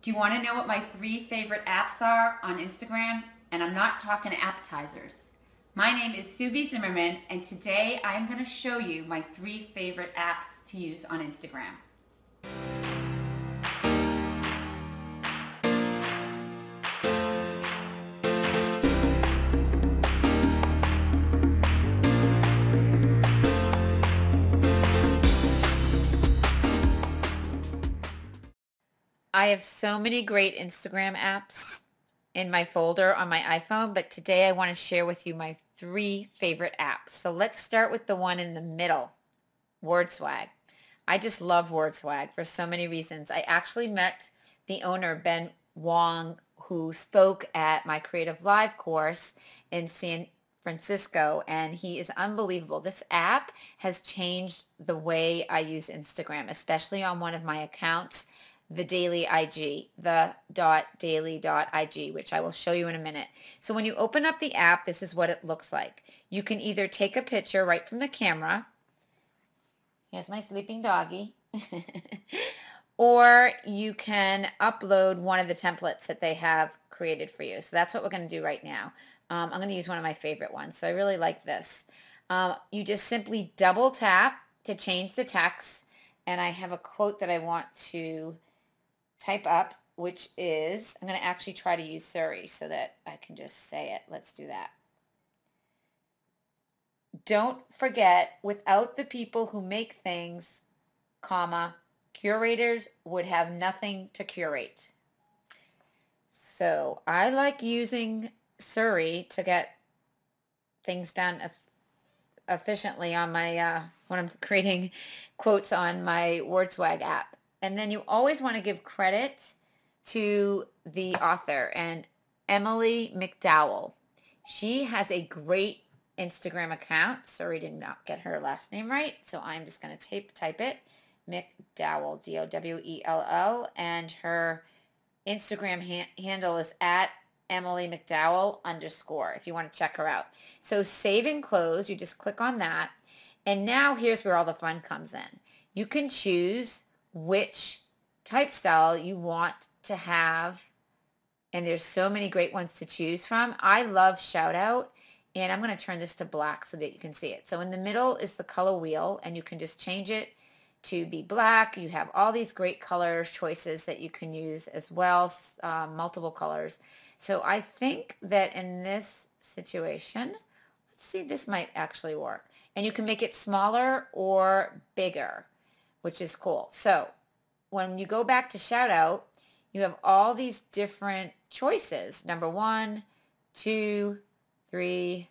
Do you want to know what my 3 favorite apps are on Instagram? And I'm not talking appetizers. My name is Subi Zimmerman, and today I'm going to show you my 3 favorite apps to use on Instagram. I have so many great Instagram apps in my folder on my iPhone, but today I want to share with you my 3 favorite apps. So let's start with the one in the middle, WordSwag. I just love WordSwag for so many reasons. I actually met the owner, Ben Wong, who spoke at my Creative Live course in San Francisco, and he is unbelievable. This app has changed the way I use Instagram, especially on one of my accounts, the daily IG, the.daily.ig, which I will show you in a minute. So when you open up the app, this is what it looks like. You can either take a picture right from the camera. Here's my sleeping doggy. Or you can upload one of the templates that they have created for you. So that's what we're going to do right now. I'm going to use one of my favorite ones. So I really like this. You just simply double tap to change the text. And I have a quote that I want to type up, which is, I'm going to actually try to use Surrey so that I can just say it. Let's do that. Don't forget, without the people who make things, comma, curators would have nothing to curate. So I like using Surrey to get things done efficiently on my, when I'm creating quotes on my WordSwag app. And then you always want to give credit to the author, and Emily McDowell. She has a great Instagram account. Sorry, did not get her last name right, so I'm just going to type it. McDowell, D-O-W-E-L-L, and her Instagram handle is at Emily McDowell _ if you want to check her out. So save and close, you just click on that. And now here's where all the fun comes in. You can choose which type style you want to have, and there's so many great ones to choose from. I love shout out, and I'm going to turn this to black so that you can see it. So in the middle is the color wheel, and you can just change it to be black. You have all these great color choices that you can use as well, multiple colors. So I think that in this situation, let's see, this might actually work. And you can make it smaller or bigger, which is cool. So when you go back to shout out, you have all these different choices. Number 1, 2, 3,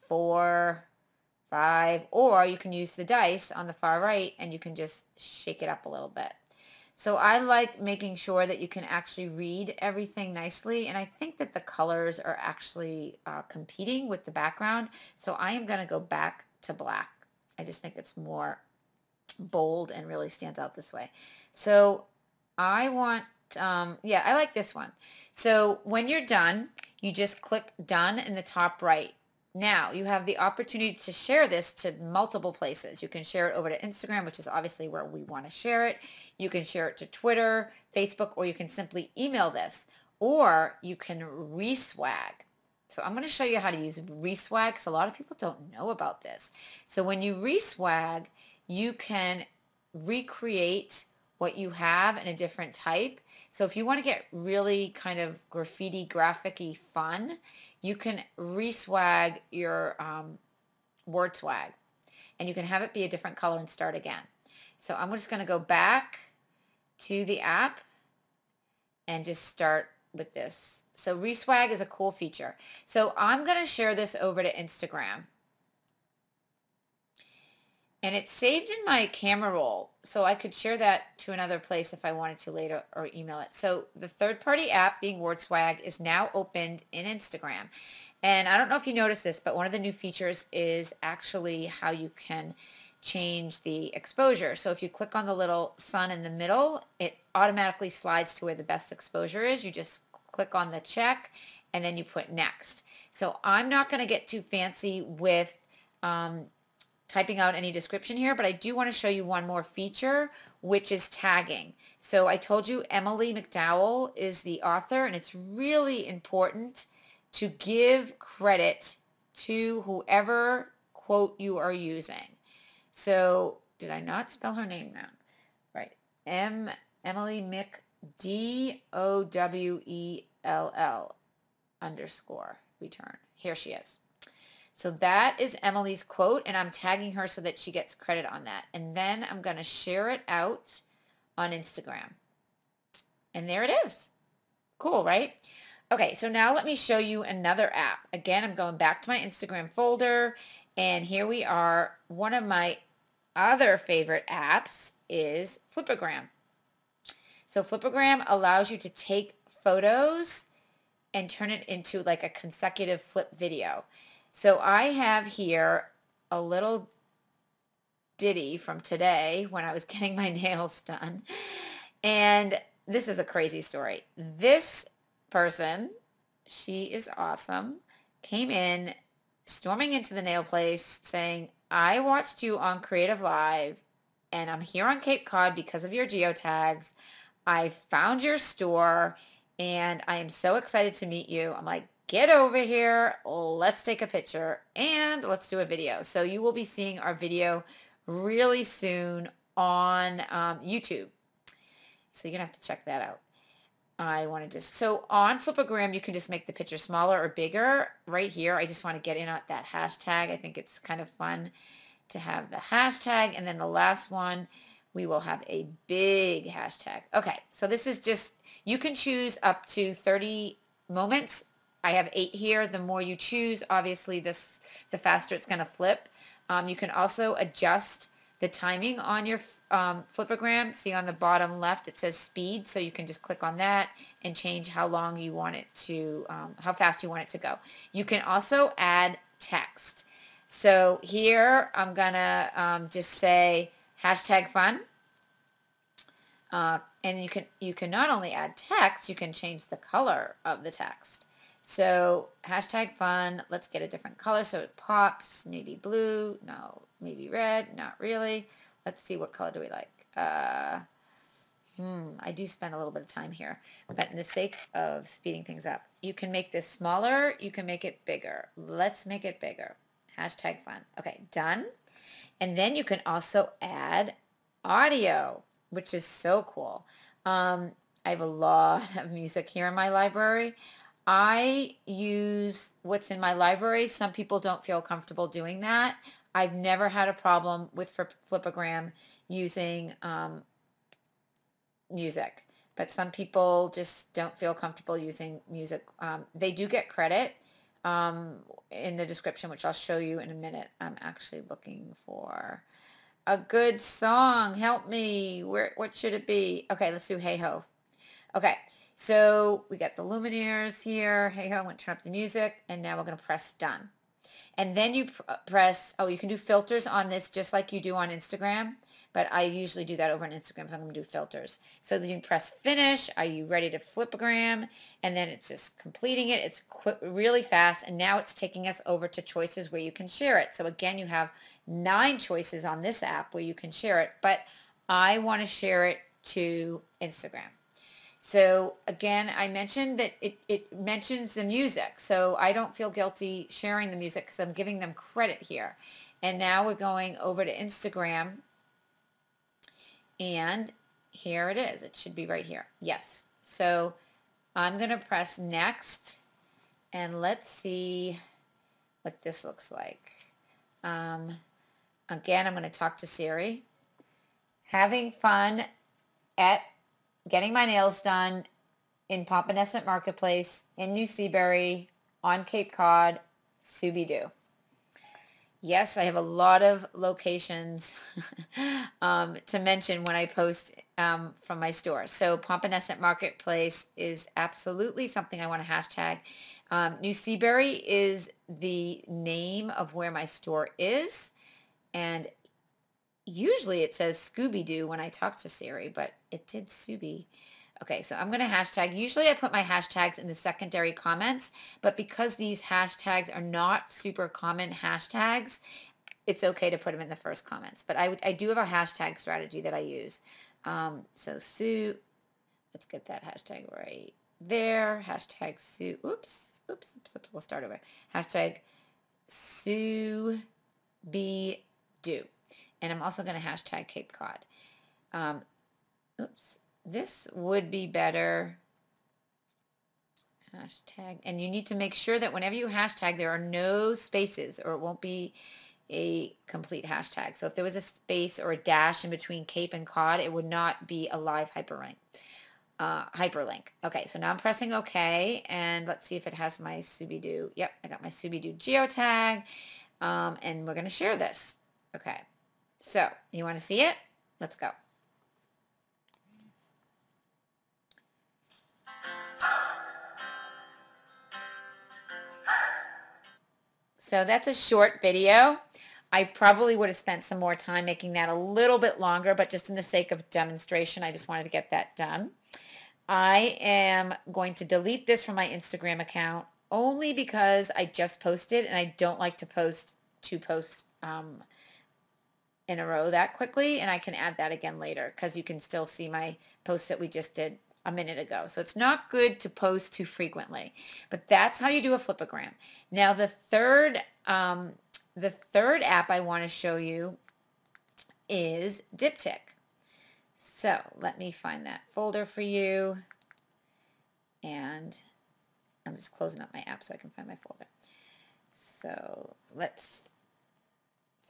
4, 5, or you can use the dice on the far right and you can just shake it up a little bit. So I like making sure that you can actually read everything nicely, and I think that the colors are actually competing with the background. So I am going to go back to black. I just think it's more bold and really stands out this way. So I want, yeah, I like this one. So when you're done, you just click done in the top right. Now you have the opportunity to share this to multiple places. You can share it over to Instagram, which is obviously where we want to share it. You can share it to Twitter, Facebook, or you can simply email this, or you can reswag. So I'm going to show you how to use reswag because a lot of people don't know about this. So when you reswag, you can recreate what you have in a different type. So if you want to get really kind of graffiti, graphic-y fun, you can reswag your WordSwag, and you can have it be a different color and start again. So I'm just going to go back to the app and just start with this. So reswag is a cool feature. So I'm going to share this over to Instagram. And it's saved in my camera roll, so I could share that to another place if I wanted to later, or email it. So the third-party app, being WordSwag, is now opened in Instagram. And I don't know if you noticed this, but one of the new features is actually how you can change the exposure. So if you click on the little sun in the middle, it automatically slides to where the best exposure is. You just click on the check, and then you put next. So I'm not going to get too fancy with typing out any description here, but I do want to show you one more feature, which is tagging. So I told you Emily McDowell is the author, and it's really important to give credit to whoever quote you are using. So did I not spell her name now? Right. Emily Mc DOWELL underscore return. Here she is. So that is Emily's quote, and I'm tagging her so that she gets credit on that. And then I'm going to share it out on Instagram. And there it is. Cool, right? Okay, so now let me show you another app. Again, I'm going back to my Instagram folder, and here we are. One of my other favorite apps is Flipagram. So Flipagram allows you to take photos and turn it into like a consecutive flip video. So I have here a little ditty from today when I was getting my nails done. And this is a crazy story. This person, she is awesome, came in storming into the nail place saying, I watched you on Creative Live and I'm here on Cape Cod because of your geotags. I found your store and I am so excited to meet you. I'm like, get over here, let's take a picture, and let's do a video. So you will be seeing our video really soon on YouTube. So you're going to have to check that out. So on Flipagram, you can just make the picture smaller or bigger. Right here, I just want to get in on that hashtag. I think it's kind of fun to have the hashtag. And then the last one, we will have a big hashtag. Okay, so this is just, you can choose up to 30 moments. I have 8 here. The more you choose, obviously, the faster it's going to flip. You can also adjust the timing on your Flipagram. See on the bottom left, it says speed. So you can just click on that and change how long you want it to, how fast you want it to go. You can also add text. So here, I'm going to just say hashtag fun. And you can not only add text, you can change the color of the text. So hashtag fun, let's get a different color so it pops, maybe blue, no, maybe red, not really. Let's see, what color do we like? I do spend a little bit of time here, but in the sake of speeding things up, you can make this smaller, you can make it bigger. Let's make it bigger. Hashtag fun. Okay, done. And then you can also add audio, which is so cool. I have a lot of music here in my library. I use what's in my library. Some people don't feel comfortable doing that. I've never had a problem with Flipagram using music, but some people just don't feel comfortable using music. They do get credit in the description, which I'll show you in a minute. I'm actually looking for a good song. Help me. What should it be? Okay, let's do Hey Ho. Okay. So we got the Lumineers here. Hey ho, I'm going to turn up the music, and now we're going to press done. And then you press, you can do filters on this just like you do on Instagram, but I usually do that over on Instagram if I'm going to do filters. So then you press finish. Are you ready to Flipagram? And then it's just completing it. It's really fast, and now it's taking us over to choices where you can share it. So again, you have 9 choices on this app where you can share it, but I want to share it to Instagram. So again, I mentioned that it mentions the music, so I don't feel guilty sharing the music because I'm giving them credit here. And now we're going over to Instagram, and here it is. It should be right here. Yes. So I'm going to press next, and let's see what this looks like. Again, I'm going to talk to Siri. Having fun at getting my nails done in Pompanesett Marketplace in New Seabury on Cape Cod, Scooby-Doo. Yes, I have a lot of locations to mention when I post from my store. So Pompanesett Marketplace is absolutely something I want to hashtag. New Seabury is the name of where my store is, and usually it says Scooby-Doo when I talk to Siri, but it did Scooby. Okay, so I'm going to hashtag. Usually I put my hashtags in the secondary comments, but because these hashtags are not super common hashtags, it's okay to put them in the first comments. But I do have a hashtag strategy that I use. So Sue, let's get that hashtag right there. Hashtag Sue, oops, we'll start over. Hashtag Sue be do. And I'm also going to hashtag Cape Cod. Oops, this would be better. Hashtag, and you need to make sure that whenever you hashtag, there are no spaces or it won't be a complete hashtag. So if there was a space or a dash in between Cape and Cod, it would not be a live hyperlink. Okay, so now I'm pressing OK, and let's see if it has my Scooby-Doo. Yep, I got my Scooby-Doo geotag, and we're going to share this. Okay, so you want to see it? Let's go. So that's a short video. I probably would have spent some more time making that a little bit longer, but just in the sake of demonstration, I just wanted to get that done. I am going to delete this from my Instagram account only because I just posted and I don't like to post two posts in a row that quickly, and I can add that again later because you can still see my posts that we just did a minute ago. So it's not good to post too frequently, but that's how you do a Flipagram. Now the third app I want to show you is Diptych. So let me find that folder for you, and I'm just closing up my app so I can find my folder. So let's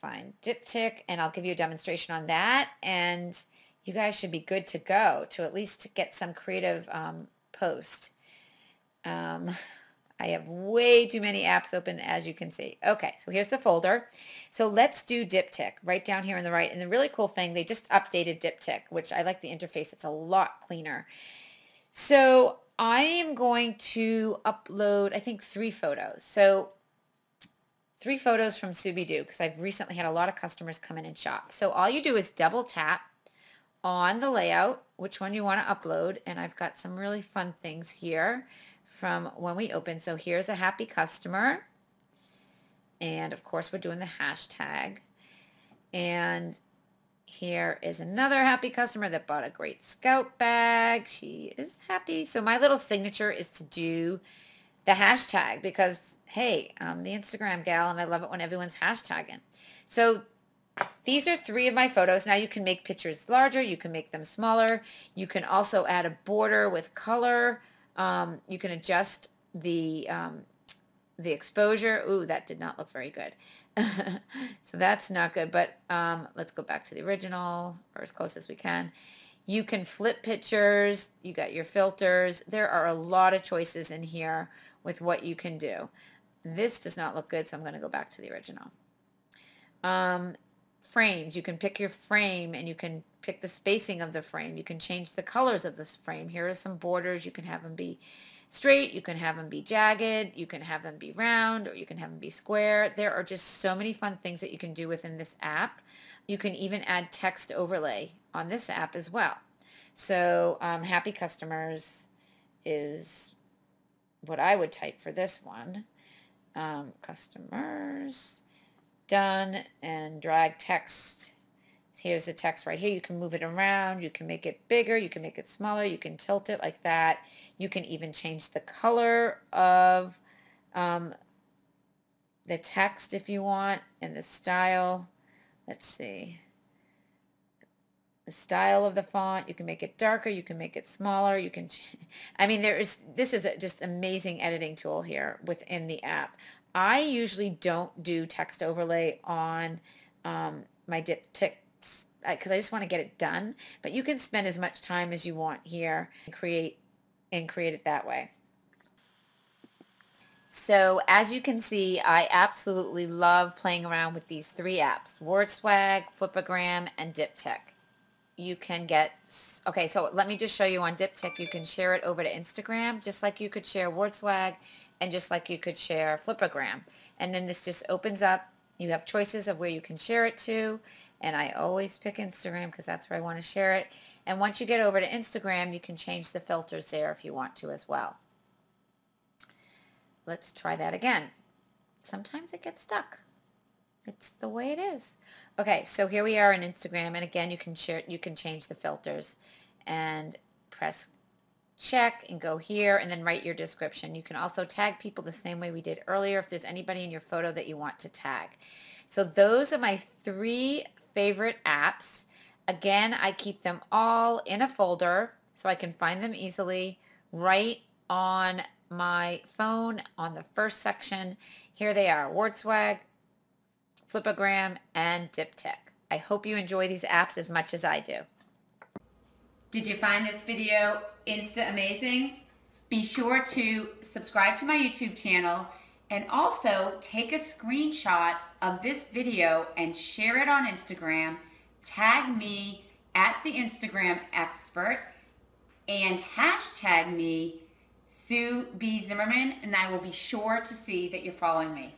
find Diptych, and I'll give you a demonstration on that, and you guys should be good to go to at least get some creative post. I have way too many apps open, as you can see. Okay, so here's the folder. So let's do Diptych right down here on the right. And the really cool thing, they just updated Diptych, which I like the interface. It's a lot cleaner. So I am going to upload, I think, 3 photos. So 3 photos from Scooby-Doo because I've recently had a lot of customers come in and shop. So all you do is double tap on the layout, which one you want to upload. And I've got some really fun things here from when we opened. So here's a happy customer. And of course we're doing the hashtag. And here is another happy customer that bought a great scout bag. She is happy. So my little signature is to do the hashtag because, hey, I'm the Instagram gal and I love it when everyone's hashtagging. So these are 3 of my photos. Now you can make pictures larger. You can make them smaller. You can also add a border with color. You can adjust the exposure. Ooh, that did not look very good. So that's not good, but let's go back to the original, or as close as we can. You can flip pictures. You got your filters. There are a lot of choices in here with what you can do. This does not look good, so I'm going to go back to the original. Frames. You can pick your frame, and you can pick the spacing of the frame. You can change the colors of this frame. Here are some borders. You can have them be straight. You can have them be jagged. You can have them be round, or you can have them be square. There are just so many fun things that you can do within this app. You can even add text overlay on this app as well. So happy customers is what I would type for this one. Customers, done, and drag text. Here's the text right here. You can move it around. You can make it bigger. You can make it smaller. You can tilt it like that. You can even change the color of the text if you want, and the style. Let's see. The style of the font. You can make it darker. You can make it smaller. You can, I mean, this is a just amazing editing tool here within the app. I usually don't do text overlay on my Diptych because I just want to get it done, but you can spend as much time as you want here and create it that way. So as you can see, I absolutely love playing around with these 3 apps: WordSwag, Flipagram, and Diptych. You can get, okay, so let me just show you on Diptych. You can share it over to Instagram just like you could share WordSwag and just like you could share Flipagram. And then this just opens up. You have choices of where you can share it to, and I always pick Instagram because that's where I want to share it. And once you get over to Instagram, you can change the filters there if you want to as well. Let's try that again. Sometimes it gets stuck. It's the way it is. Okay, so here we are on Instagram, and again, you can change the filters and press check and go here and then write your description. You can also tag people the same way we did earlier if there's anybody in your photo that you want to tag. So those are my 3 favorite apps. Again, I keep them all in a folder so I can find them easily right on my phone on the first section. Here they are: WordSwag, Flipagram, and Diptych. I hope you enjoy these apps as much as I do. Did you find this video Insta amazing? Be sure to subscribe to my YouTube channel and also take a screenshot of this video and share it on Instagram. Tag me at the Instagram expert and hashtag me Sue B. Zimmerman, and I will be sure to see that you're following me.